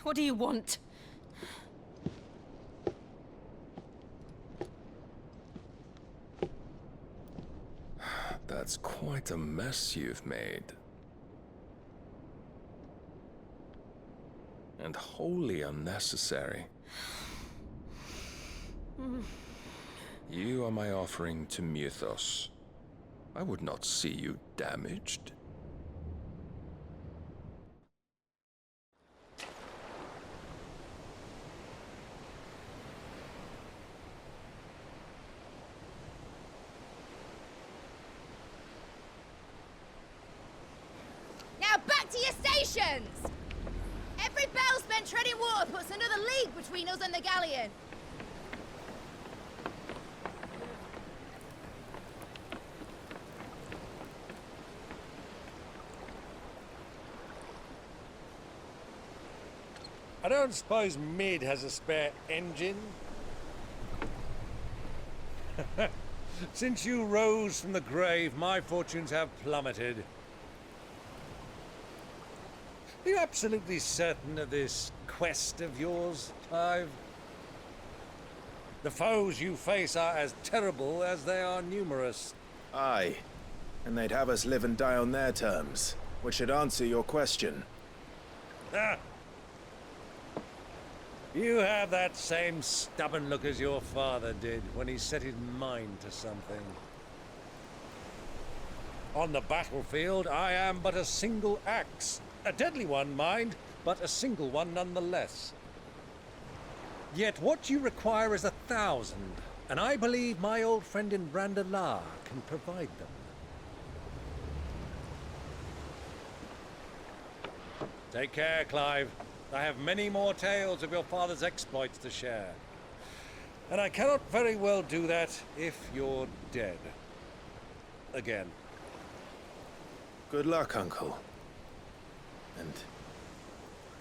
What do you want? That's quite a mess you've made. And wholly unnecessary. You are my offering to Mythos. I would not see you damaged. Now back to your stations! Every bell spent treading water puts another league between us and the galleon. I don't suppose Mid has a spare engine? Since you rose from the grave, my fortunes have plummeted. Are you absolutely certain of this quest of yours, Clive? The foes you face are as terrible as they are numerous. Aye, and they'd have us live and die on their terms, which should answer your question. Ah! You have that same stubborn look as your father did when he set his mind to something. On the battlefield, I am but a single axe. A deadly one, mind, but a single one nonetheless. Yet what you require is 1,000, and I believe my old friend in Brandalar can provide them. Take care, Clive. I have many more tales of your father's exploits to share. And I cannot very well do that if you're dead. Again. Good luck, Uncle. And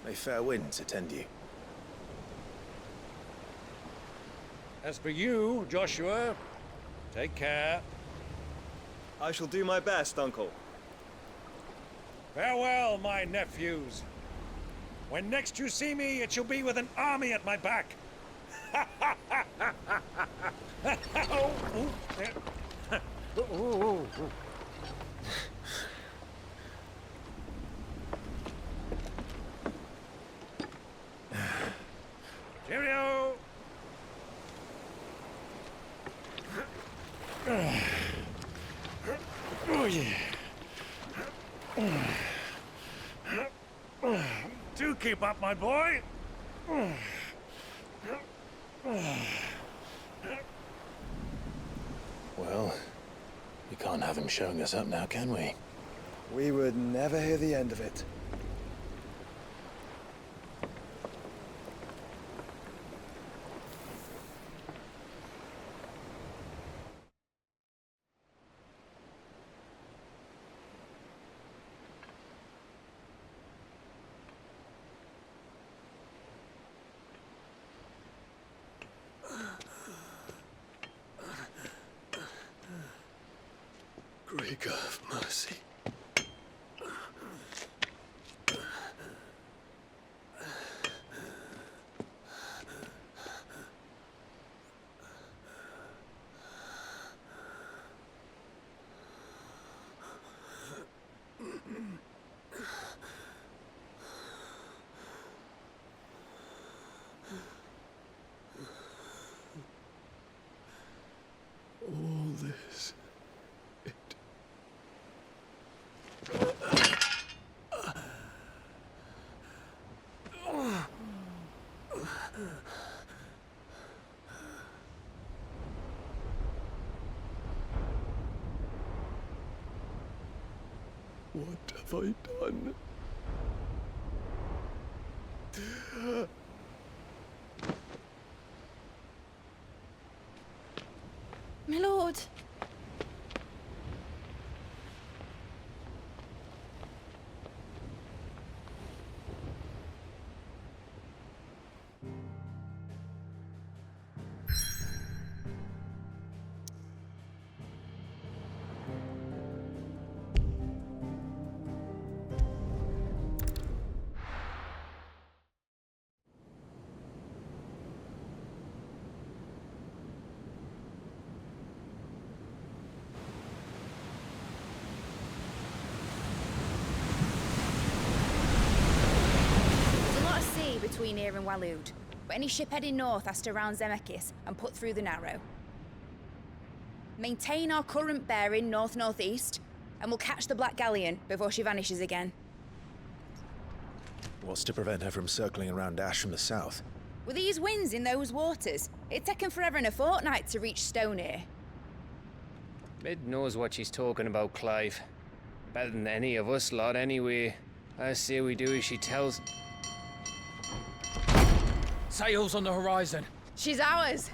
may fair winds attend you. As for you, Joshua, take care. I shall do my best, Uncle. Farewell, my nephews. When next you see me, it shall be with an army at my back. Cheerio! Oh, yeah. Do keep up, my boy. Well, we can't have him showing us up now, can we? We would never hear the end of it. Great God of mercy. All this. What have I done? My lord. between here and Waloed, but any ship heading north has to round Zemeckis and put through the Narrow. Maintain our current bearing north-northeast, and we'll catch the Black Galleon before she vanishes again. What's to prevent her from circling around Ash from the south? With these winds in those waters, it'd take 'em forever and a fortnight to reach Stonehere. Mid knows what she's talking about, Clive. Better than any of us lot, anyway. I say we do as she tells. Sails on the horizon. She's ours.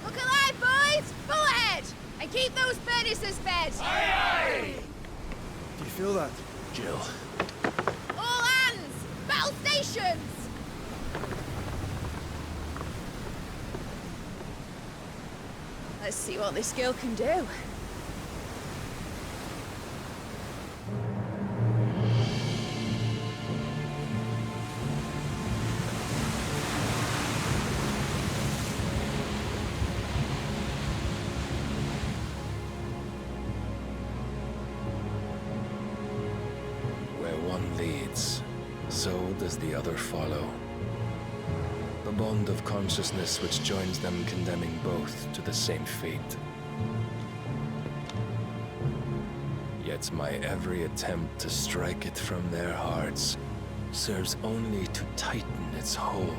Look alive, boys! Full ahead! And keep those furnaces fed! Do you feel that? Jill. All hands! Battle stations! Let's see what this girl can do. Where one leads, so does the other follow. The bond of consciousness which joins them condemning both to the same fate. Yet my every attempt to strike it from their hearts serves only to tighten its hold.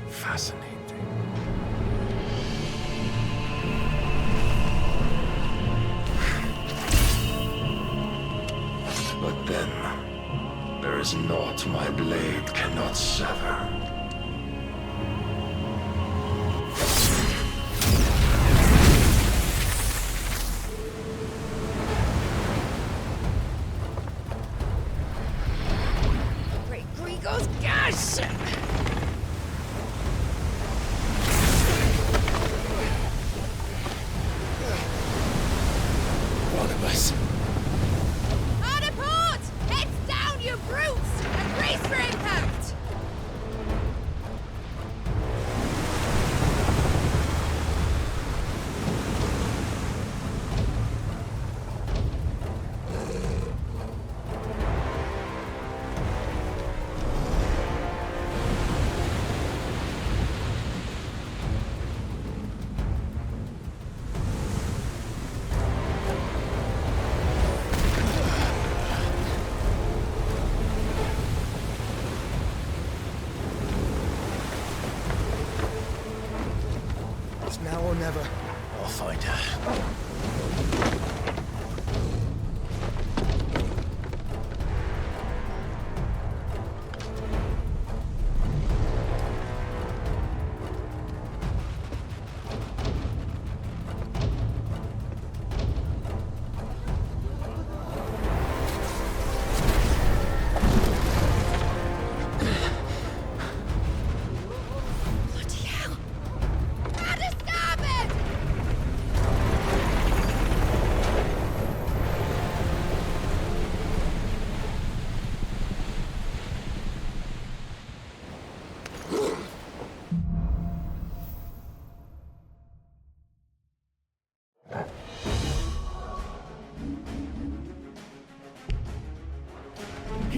Fascinating. But then, there is naught my blade cannot sever. Great Grigos, gosh! Barnabas. Hard a port! Heads down, you brutes! And brace for impact! It's now or never. I'll find her. Bloody hell! Out of starboard!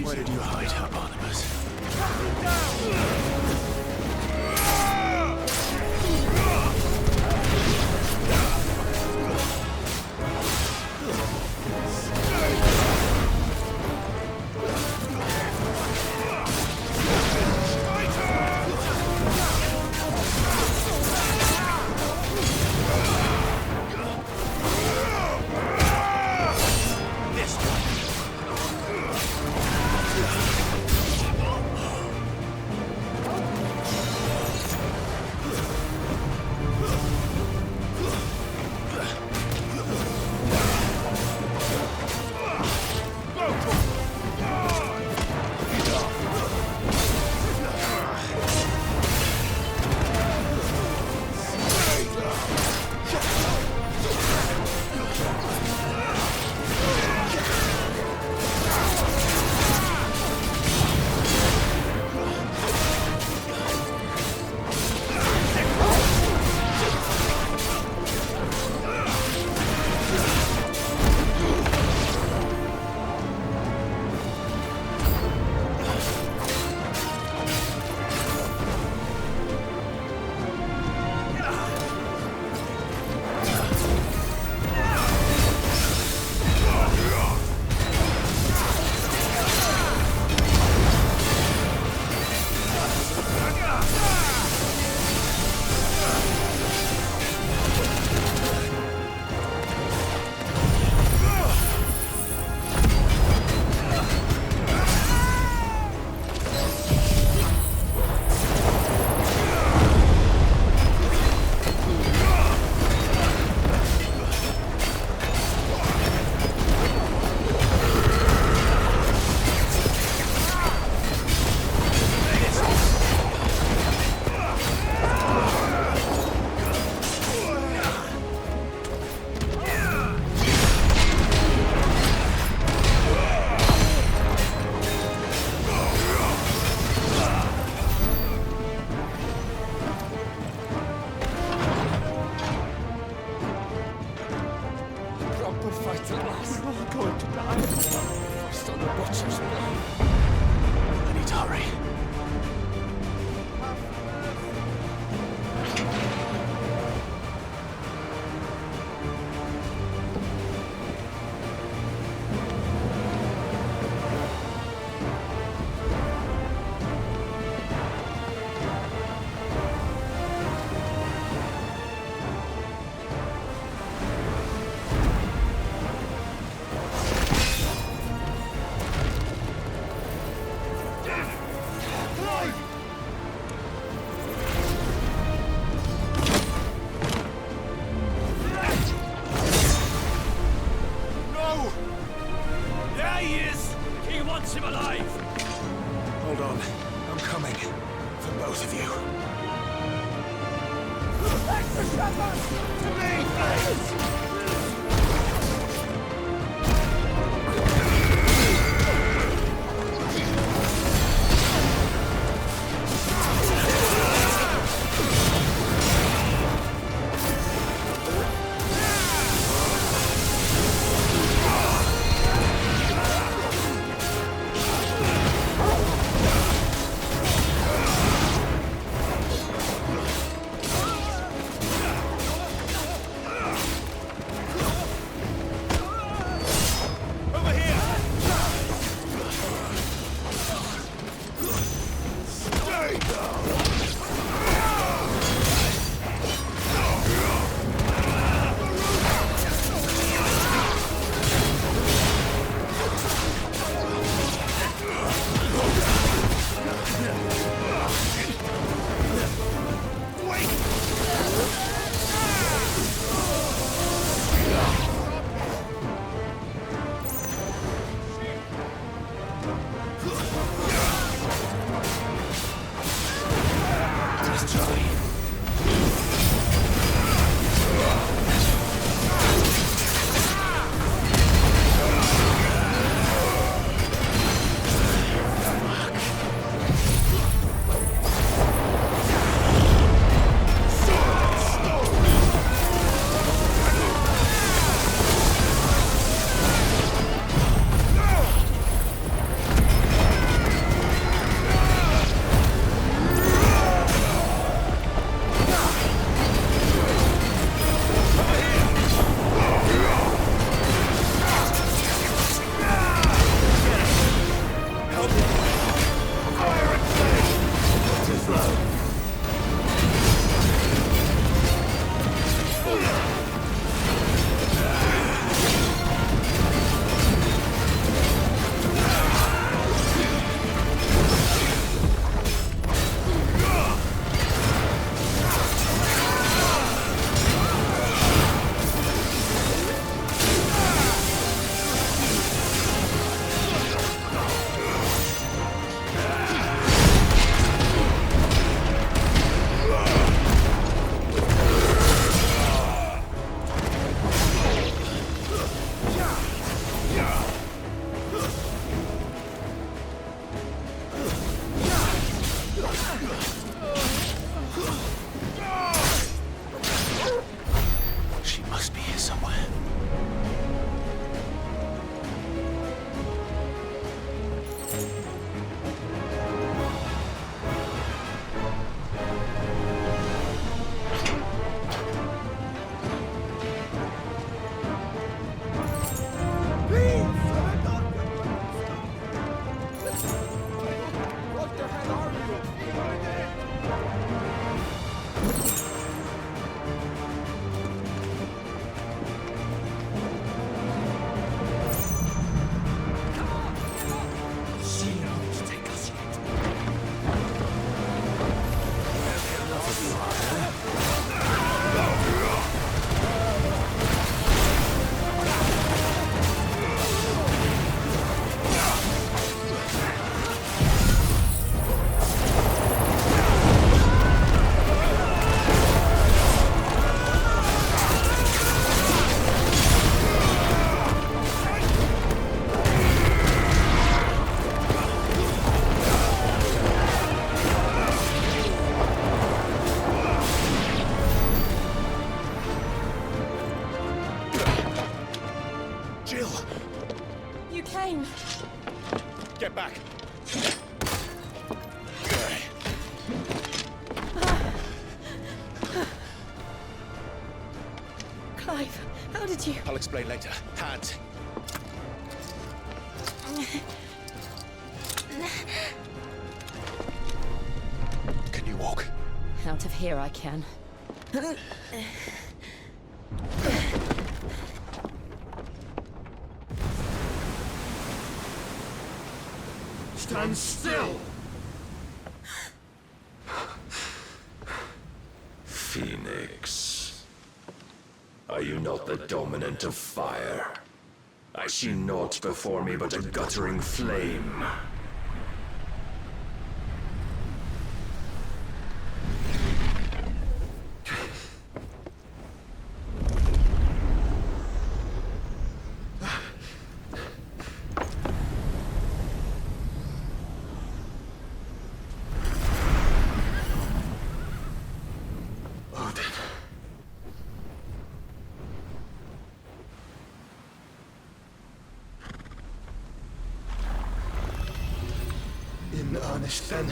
Where did you hide her, Barnabas? wants him alive! Hold on. I'm coming. For both of you. Get back! Clive, how did you... I'll explain later. Hands! Can you walk? Out of here I can. Stand still! Phoenix. Are you not the dominant of fire? I see naught before me but a guttering flame. In earnest, then.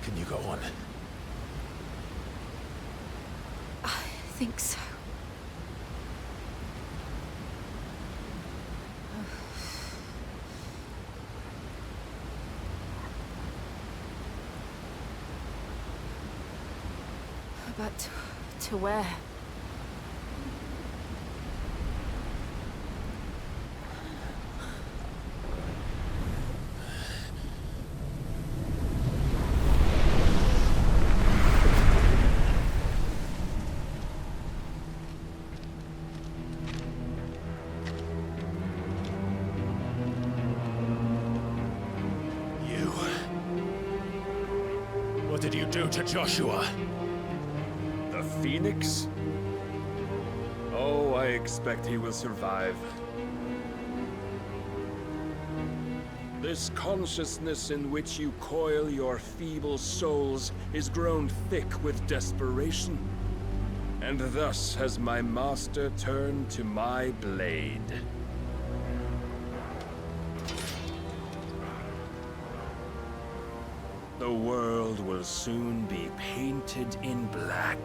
Can you go on? I think so. But to where? What did you do to Joshua? The Phoenix? Oh, I expect he will survive. This consciousness in which you coil your feeble souls is grown thick with desperation. And thus has my master turned to my blade. The world will soon be painted in black.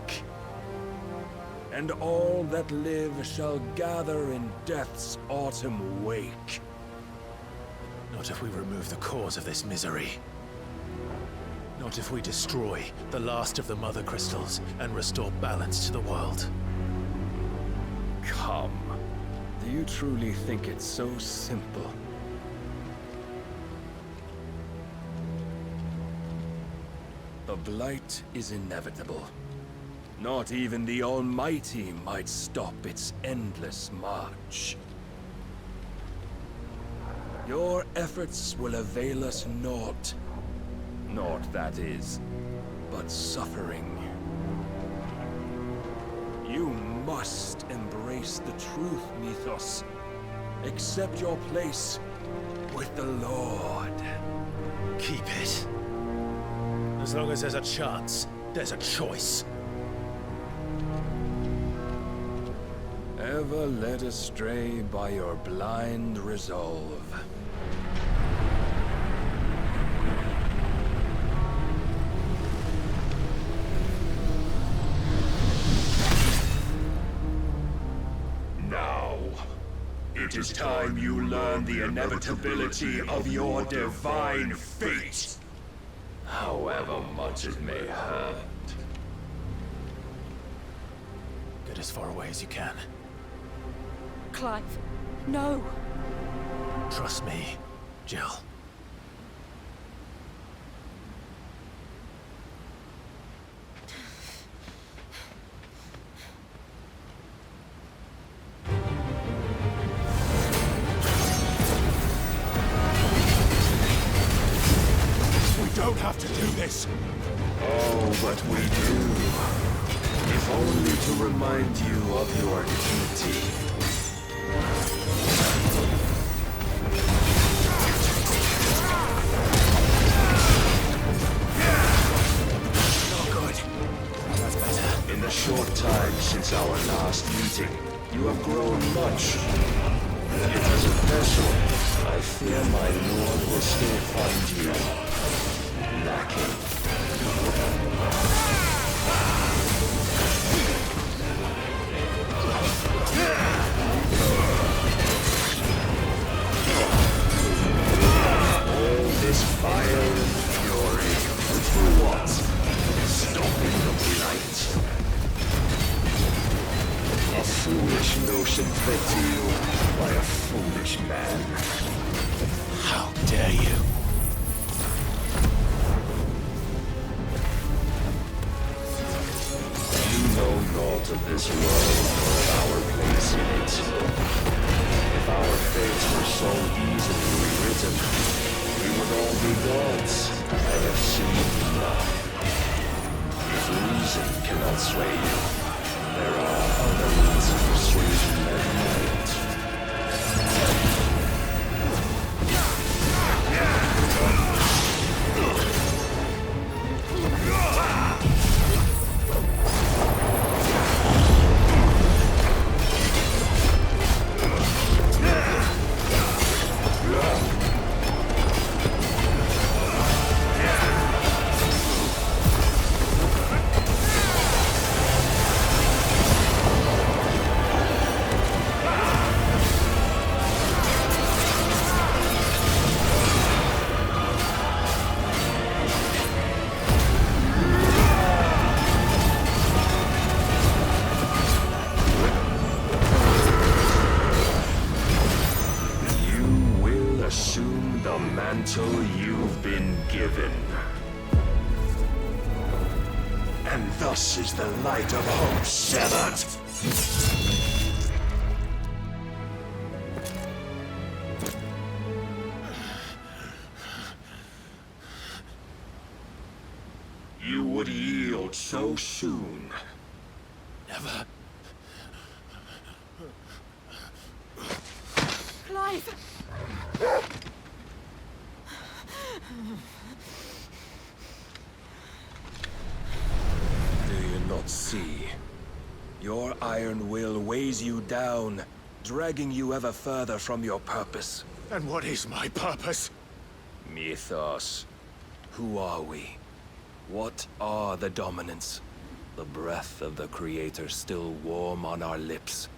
And all that live shall gather in death's autumn wake. Not if we remove the cause of this misery. Not if we destroy the last of the Mother Crystals and restore balance to the world. Come. Do you truly think it's so simple? The Blight is inevitable. Not even the Almighty might stop its endless march. Your efforts will avail us naught. Naught, that is, but suffering. You must embrace the truth, Mythos. Accept your place with the Lord. Keep it. As long as there's a chance, there's a choice. Ever led astray by your blind resolve. Now, it is time you learn the inevitability of your divine fate. However much it may hurt. Get as far away as you can. Clive. No. Trust me, Jill. We don't have to do this. Oh, but we do. If only to remind you of your duty. In the short time since our last meeting, you have grown much. Yet as a vessel, I fear my lord will still find you lacking. All this fire and fury, for what? Stopping the light. A foolish notion fed to you by a foolish man. How dare you? You know naught of this world or of our place in it. If our fates were so easily rewritten, we would all be gods. I have seen enough. If reason cannot sway you, there are other means of persuasion that might. You've been given. And thus is the light of hope severed. You would yield so soon. Never. Clive! Do you not see? Your iron will weighs you down, dragging you ever further from your purpose. And what is my purpose? Mythos. Who are we? What are the dominants? The breath of the Creator still warm on our lips.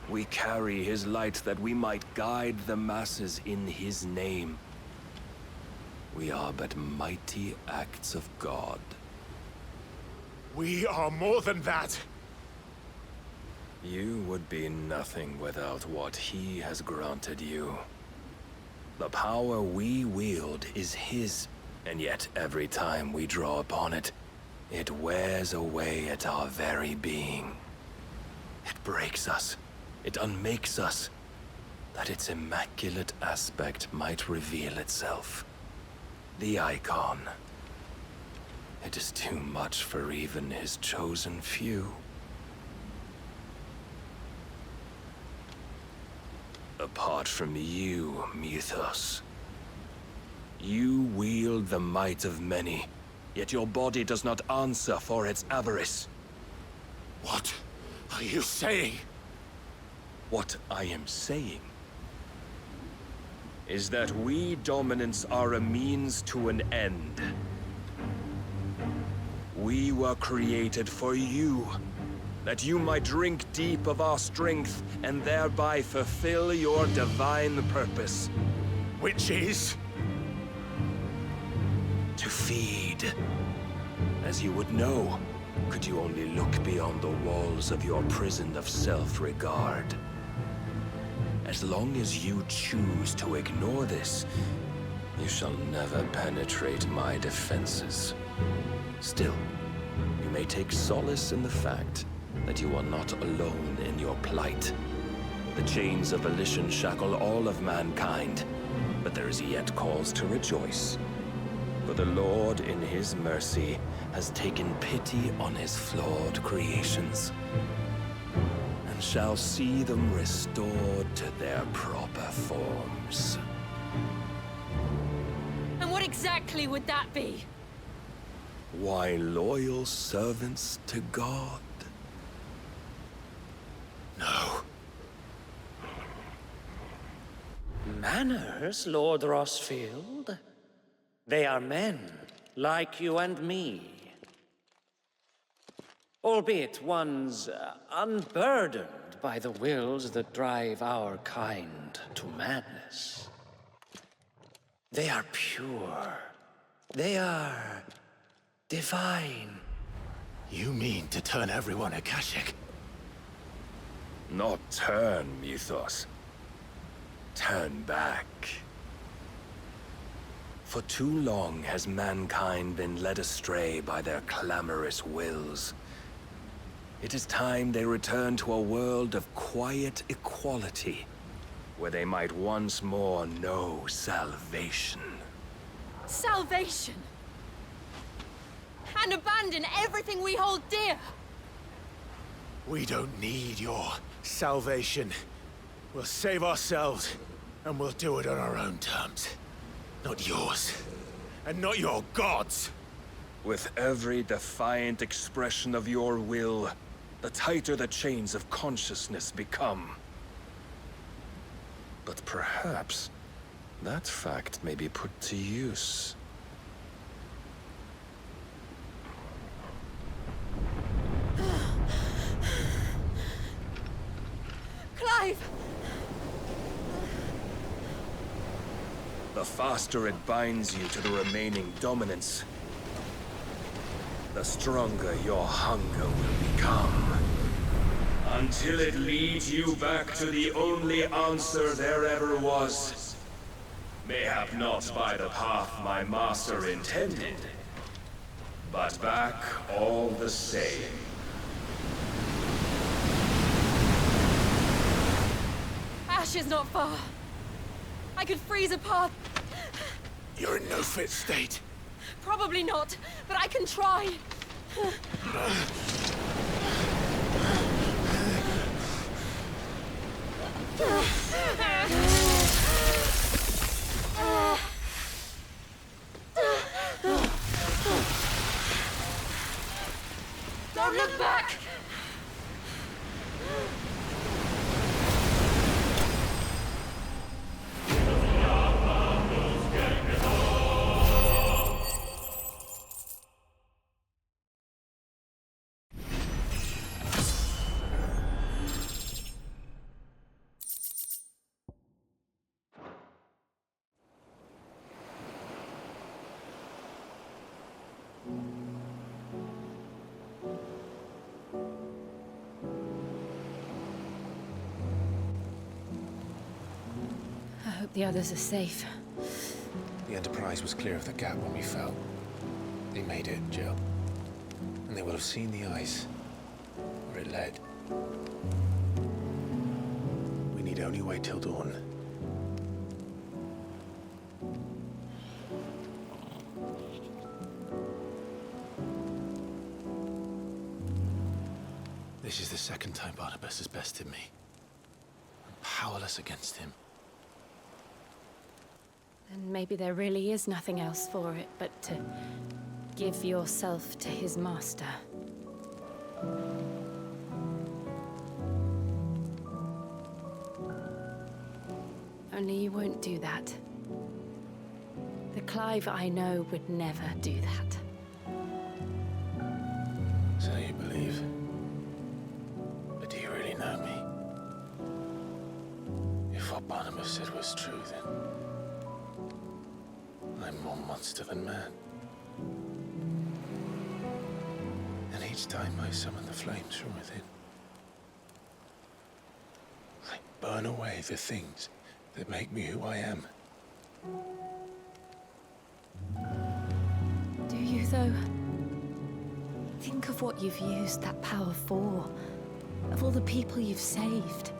We carry his light that we might guide the masses in his name. We are but mighty acts of God. We are more than that. You would be nothing without what he has granted you. The power we wield is his, and yet every time we draw upon it, it wears away at our very being. It breaks us, it unmakes us, that its immaculate aspect might reveal itself. The icon. It is too much for even his chosen few. Apart from you, Mythos. You wield the might of many, yet your body does not answer for its avarice. What are you saying? What I am saying is that we dominants are a means to an end. We were created for you, that you might drink deep of our strength and thereby fulfill your divine purpose. Which is? To feed. As you would know, could you only look beyond the walls of your prison of self-regard. As long as you choose to ignore this, you shall never penetrate my defenses. Still, you may take solace in the fact that you are not alone in your plight. The chains of volition shackle all of mankind, but there is yet cause to rejoice. For the Lord, in his mercy, has taken pity on his flawed creations, and shall see them restored to their proper forms. And what exactly would that be? Why, loyal servants to God. No. Manners, Lord Rossfield? They are men, like you and me. Albeit ones unburdened by the wills that drive our kind to madness. They are pure. They are divine. You mean to turn everyone Akashic? Not turn, Mythos. Turn back. For too long has mankind been led astray by their clamorous wills. It is time they return to a world of quiet equality, where they might once more know salvation. Salvation! And abandon everything we hold dear! We don't need your salvation. We'll save ourselves, and we'll do it on our own terms. Not yours. And not your gods! With every defiant expression of your will, the tighter the chains of consciousness become. But perhaps that fact may be put to use. Clive! The faster it binds you to the remaining dominance, the stronger your hunger will become. Until it leads you back to the only answer there ever was. Mayhap not by the path my master intended, but back all the same. Ash is not far. I could freeze a path. You're in no fit state. Probably not, but I can try. Don't look back! I hope the others are safe. The Enterprise was clear of the gap when we fell. They made it, Jill. And they will have seen the ice, where it led. We need only wait till dawn. This is the second time Barnabas has bested me. I'm powerless against him. And maybe there really is nothing else for it but to give yourself to his master. Only you won't do that. The Clive I know would never do that. So you believe? But do you really know me? If what Barnabas said was true, then I'm more monster than man. And each time I summon the flames from within, burn away the things that make me who I am. Do you, though? Think of what you've used that power for. Of all the people you've saved.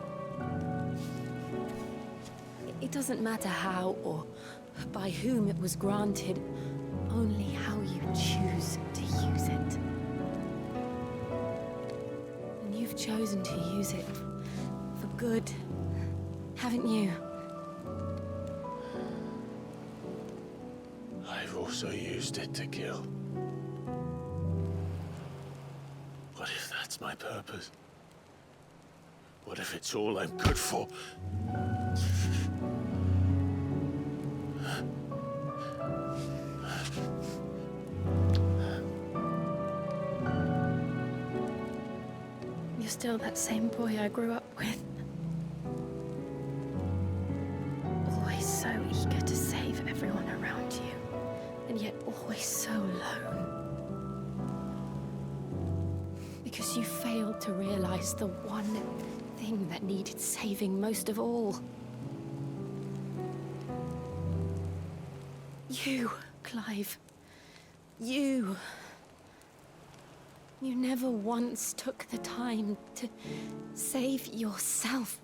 It doesn't matter how or by whom it was granted, only how you choose to use it. And you've chosen to use it for good, haven't you? I've also used it to kill. What if that's my purpose? What if it's all I'm good for? You're still that same boy I grew up with. Always so eager to save everyone around you, and yet always so alone. Because you failed to realize the one thing that needed saving most of all. You, Clive. You. You never once took the time to save yourself.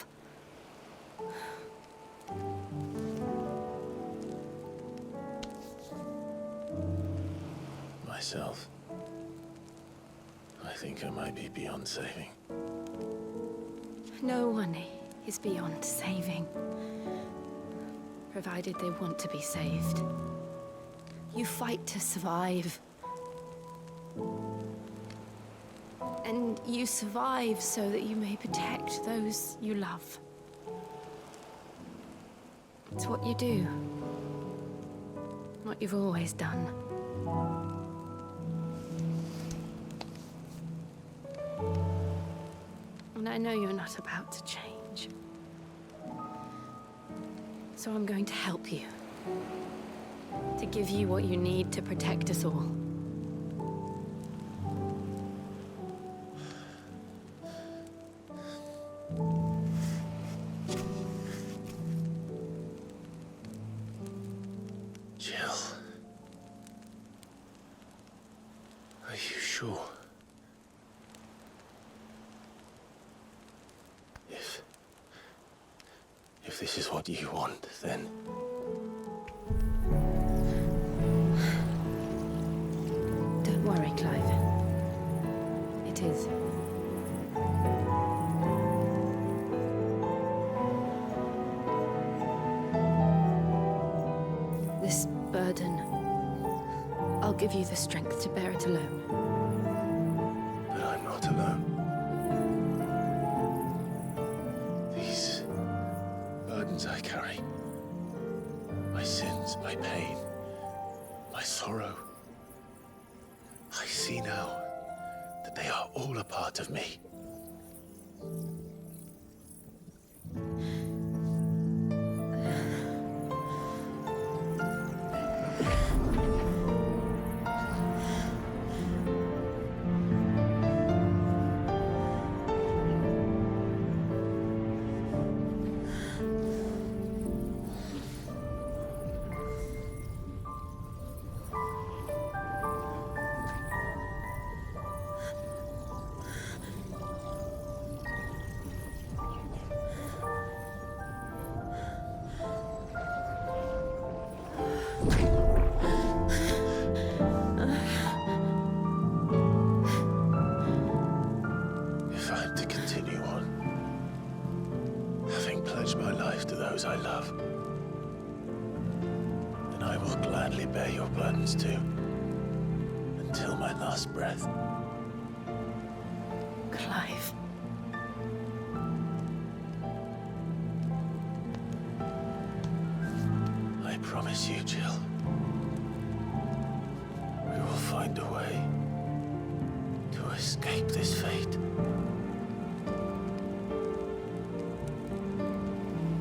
Myself. I think I might be beyond saving. No one is beyond saving, provided they want to be saved. You fight to survive. And you survive so that you may protect those you love. It's what you do. What you've always done. And I know you're not about to change. So I'm going to help you. To give you what you need to protect us all. Jill. Are you sure? If this is what you want, then... Don't worry, Clive. It is. This burden, I'll give you the strength to bear it alone. But I'm not alone. These burdens I carry, my sins, my pain, my sorrow, I see now that they are all a part of me. If I'm to continue on, having pledged my life to those I love, then I will gladly bear your burdens too, until my last breath. Clive. I promise you, Jill, we will find a way to escape this fate.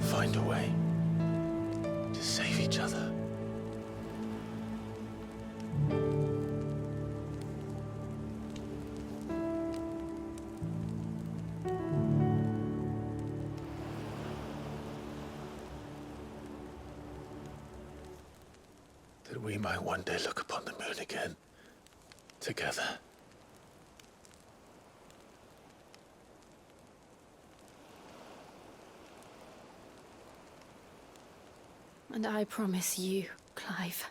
Find a way to save each other. that we might one day look upon the moon again, together. And I promise you, Clive,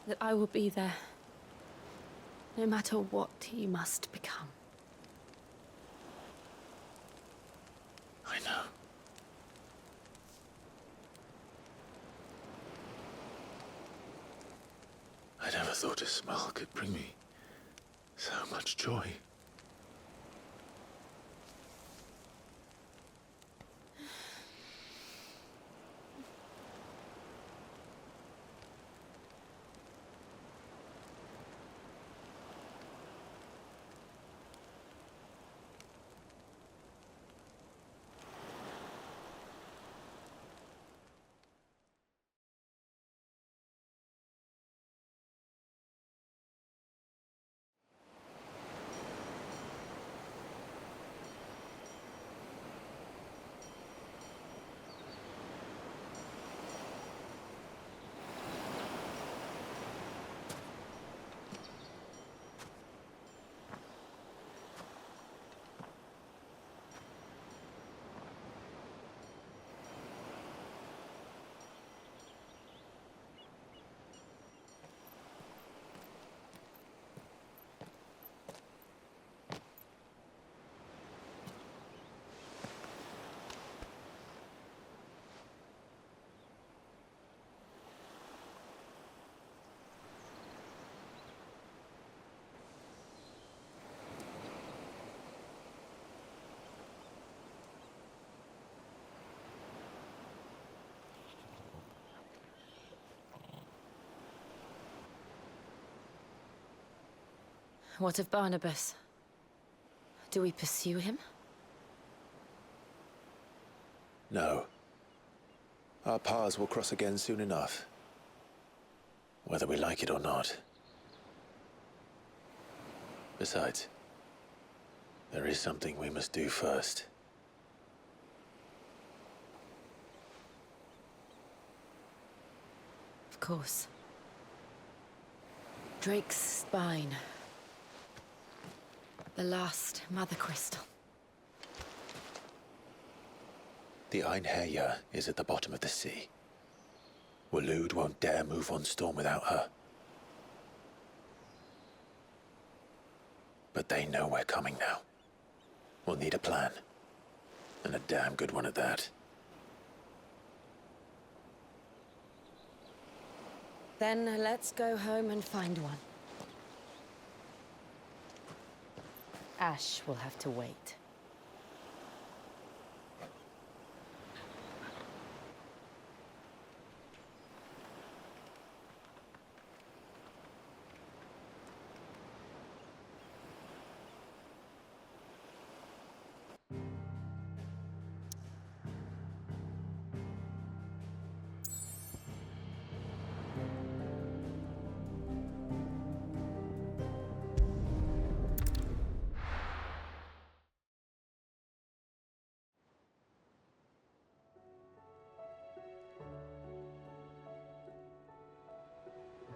that I will be there, no matter what you must become. I know. I never thought a smile could bring me so much joy. What of Barnabas? Do we pursue him? No. Our paths will cross again soon enough. Whether we like it or not. Besides, there is something we must do first. Of course. Drake's spine. The last Mother Crystal. The Einherjar is at the bottom of the sea. Waloed won't dare move on Storm without her. But they know we're coming now. We'll need a plan. And a damn good one at that. Then let's go home and find one. Ash will have to wait.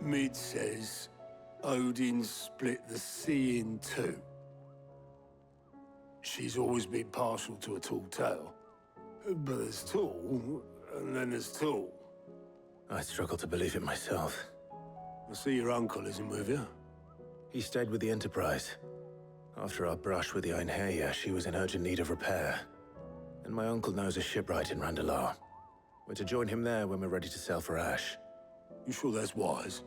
Mid says Odin split the sea in two. She's always been partial to a tall tale. But there's tall, and then there's tall. I struggle to believe it myself. I see your uncle isn't with you. He stayed with the Enterprise. After our brush with the Einherjar, she was in urgent need of repair. And my uncle knows a shipwright in Randalar. We're to join him there when we're ready to sail for Ash. You sure that's wise?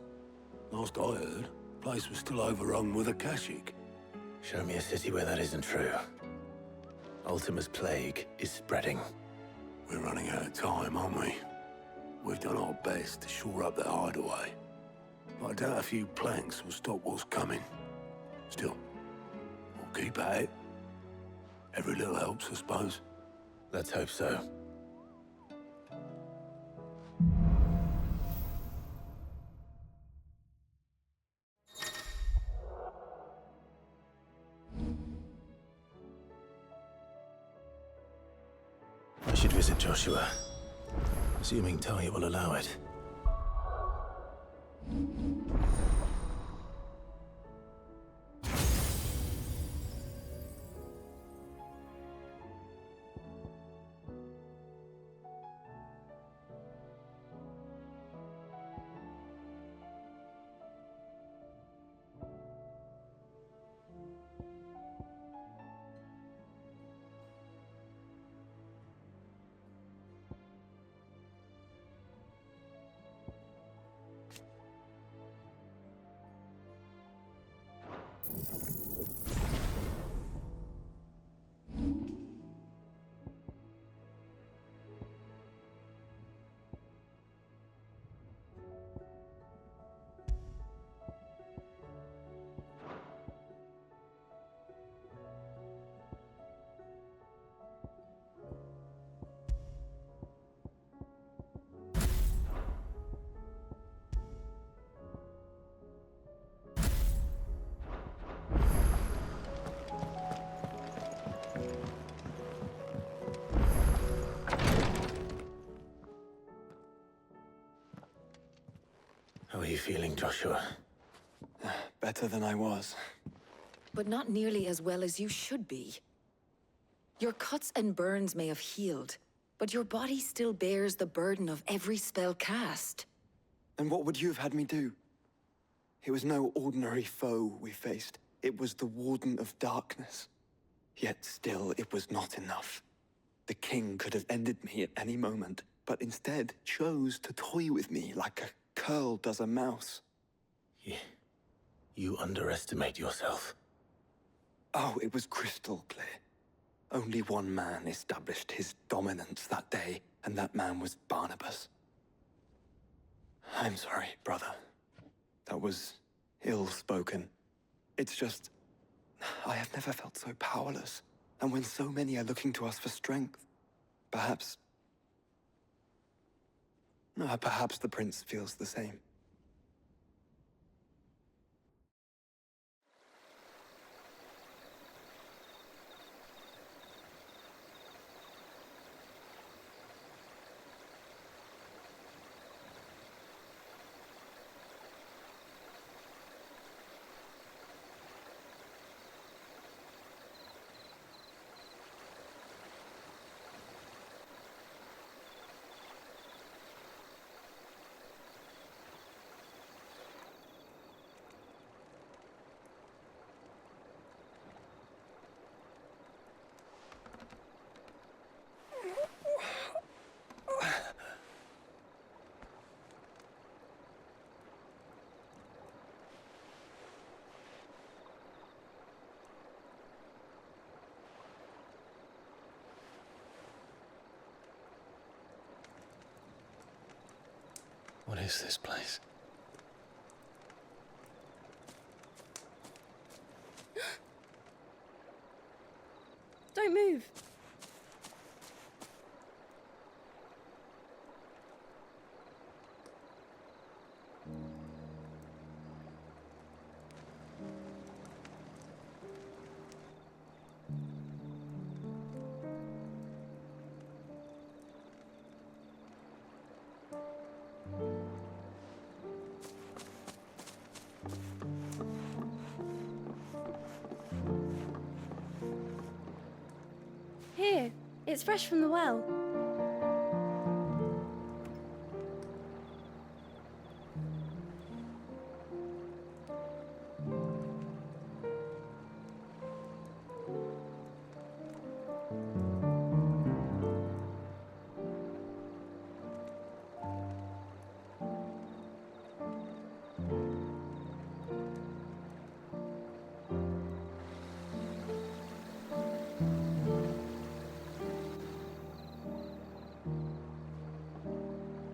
Last I heard, the place was still overrun with Akashic. Show me a city where that isn't true. Ultima's plague is spreading. We're running out of time, aren't we? We've done our best to shore up that hideaway. But I doubt a few planks will stop what's coming. Still, we'll keep at it. Every little helps, I suppose. Let's hope so. I should visit Joshua. Assuming Talia will allow it. How are you feeling, Joshua? Better than I was. But not nearly as well as you should be. Your cuts and burns may have healed, but your body still bears the burden of every spell cast. And what would you have had me do? It was no ordinary foe we faced. It was the Warden of Darkness. Yet still, it was not enough. The king could have ended me at any moment, but instead chose to toy with me like a curl does a mouse. You underestimate yourself. Oh, it was crystal clear. Only one man established his dominance that day, and that man was Barnabas. I'm sorry, brother. That was ill-spoken. It's just, I have never felt so powerless. And when so many are looking to us for strength, perhaps the prince feels the same. What is this place? Don't move. Here, it's fresh from the well.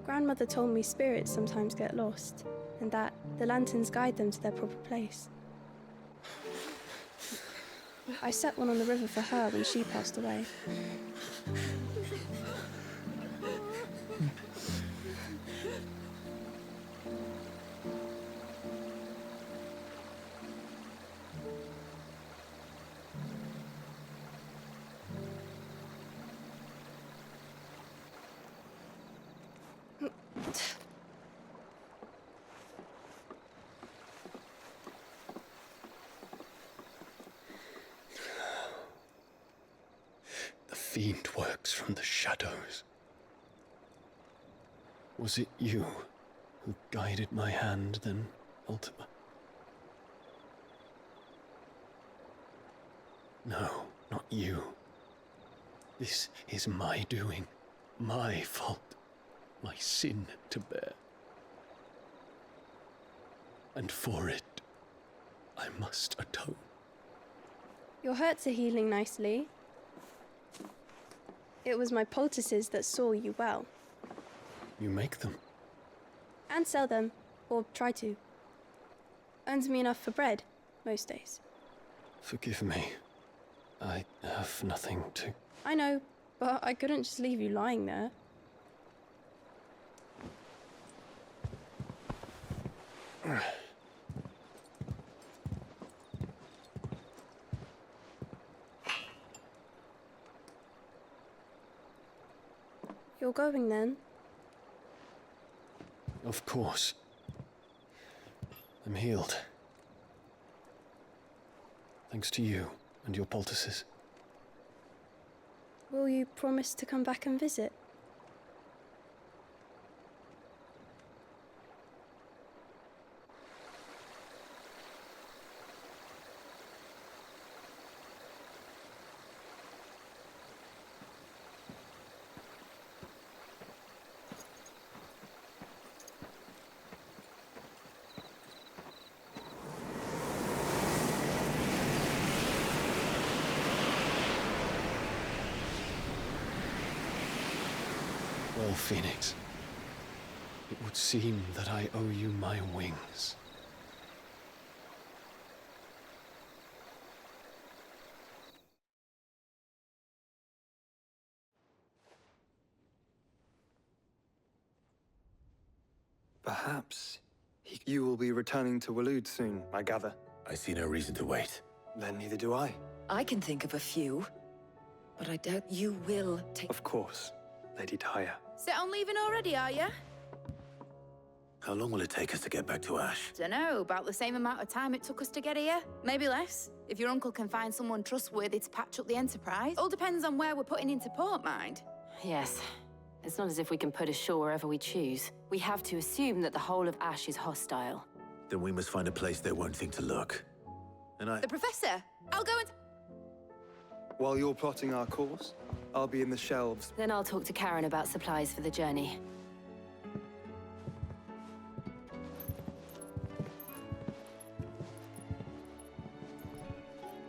Grandmother told me spirits sometimes get lost, and that the lanterns guide them to their proper place. I set one on the river for her when she passed away. fiend works from the shadows. Was it you who guided my hand then, Ultima? No, not you. This is my doing, my fault, my sin to bear. And for it, I must atone. Your hurts are healing nicely. It was my poultices that saw you well. You make them? And sell them, or try to. Earns me enough for bread, most days. Forgive me. I have nothing to... I know, but I couldn't just leave you lying there. You're going then? Of course. I'm healed. Thanks to you and your poultices. Will you promise to come back and visit? Well, Phoenix, it would seem that I owe you my wings. Perhaps you will be returning to Waloed soon, I gather. I see no reason to wait. Then neither do I. I can think of a few, but I doubt you will take... Of course, Lady Daya. Set on leaving already, are you? How long will it take us to get back to Ash? Dunno, about the same amount of time it took us to get here. Maybe less, if your uncle can find someone trustworthy to patch up the Enterprise. All depends on where we're putting into port, mind. Yes. It's not as if we can put ashore wherever we choose. We have to assume that the whole of Ash is hostile. Then we must find a place they won't think to look. And I... The Professor! I'll go and... While you're plotting our course, I'll be in the shelves. Then I'll talk to Karen about supplies for the journey.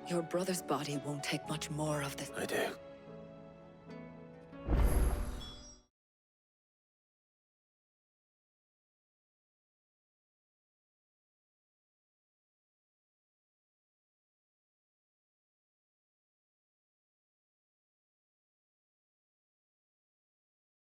Your brother's body won't take much more of this. I do.